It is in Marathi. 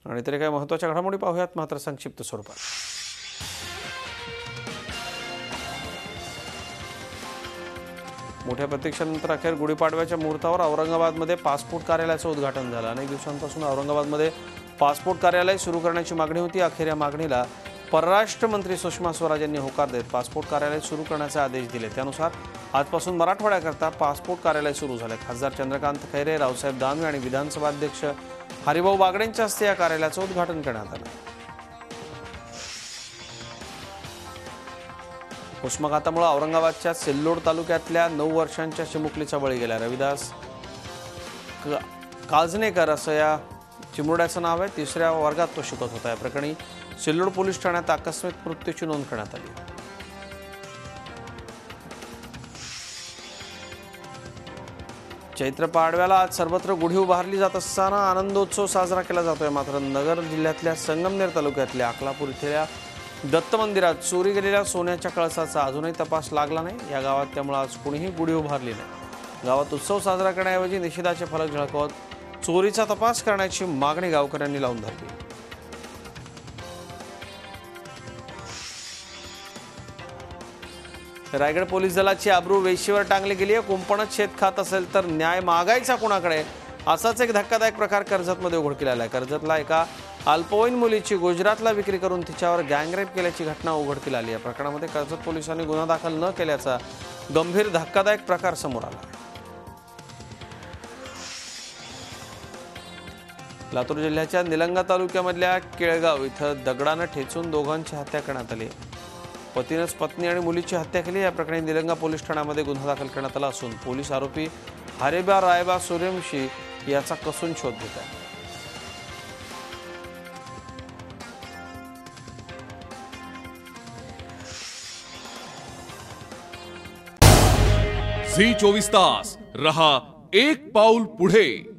आणि तरी काही महत्त्वाच्या घडामोडी पाहूयात मात्र संक्षिप्त स्वरूपात। मोठ्या प्रतीक्षेनंतर अखेर गुढीपाडव्याच्या मुहूर्तावर औरंगाबादमध्ये पासपोर्ट कार्यालयाचं उद्घाटन झालं। अनेक दिवसांपासून औरंगाबादमध्ये पासपोर्ट कार्यालय सुरू करण्याची मागणी होती। अखेर या मागणीला परराष्ट्र मंत्री सुषमा स्वराज यांनी होकार देत पासपोर्ट कार्यालय सुरू करण्याचे आदेश दिले। त्यानुसार आजपासून मराठवाड्याकरता पासपोर्ट कार्यालय सुरू झाले। खासदार चंद्रकांत खैरे, रावसाहेब दानवे आणि विधानसभा अध्यक्ष हरिभाऊ बागडेंच्या हस्ते या कार्यालयाचं उद्घाटन करण्यात आलं। उष्माघातामुळे औरंगाबादच्या सिल्लोड तालुक्यातल्या 9 वर्षांच्या चिमुकलीचा बळी गेला। रविदास काजनेकर असं या चिमुरड्याचं नाव आहे। 3ऱ्या वर्गात तो शिकत होता। या प्रकरणी सिल्लोड पोलीस ठाण्यात आकस्मिक मृत्यूची नोंद करण्यात आली। चैत्र पाडव्याला आज सर्वत्र गुढी उभारली जात असताना आनंदोत्सव साजरा केला जातोय। मात्र नगर जिल्ह्यातल्या संगमनेर तालुक्यातल्या अकलापूर इथल्या दत्त मंदिरात चोरी गेलेल्या सोन्याच्या कळसाचा अजूनही तपास लागला नाही। या गावात त्यामुळे आज कुणीही गुढी उभारली नाही। गावात उत्सव साजरा करण्याऐवजी निषेधाचे फलक झळकवत चोरीचा तपास करण्याची मागणी गावकऱ्यांनी लावून धरली। रायगड पोलीस दलाची आबरू वेशीवर टांगली गेली आहे। कुंपणच शेत खात असेल तर न्याय मागायचा कोणाकडे, असाच एक धक्कादायक प्रकार कर्जतमध्ये उघडकीला आलाय। कर्जतला एका अल्पवयीन मुलीची गुजरातला विक्री करून तिच्यावर गँगरेप केल्याची घटना उघडकीला आली। या प्रकरणामध्ये कर्जत पोलिसांनी गुन्हा दाखल न केल्याचा गंभीर धक्कादायक प्रकार समोर आला। लातूर जिल्ह्याच्या निलंगा तालुक्यामधल्या केळगाव इथं दगडाने ठेचून दोघांची हत्या करण्यात आली। पतीनेच पत्नी आणि मुलीची हत्या केली। या प्रकरणी निलंगा पोलीस ठाण्यामध्ये गुन्हा दाखल करण्यात आला असून पोलीस आरोपी हरेबा रायबा सूर्यवंशी याचा कसून शोध घेत आहेत। झी 24 तास रहा एक पाऊल पुढे।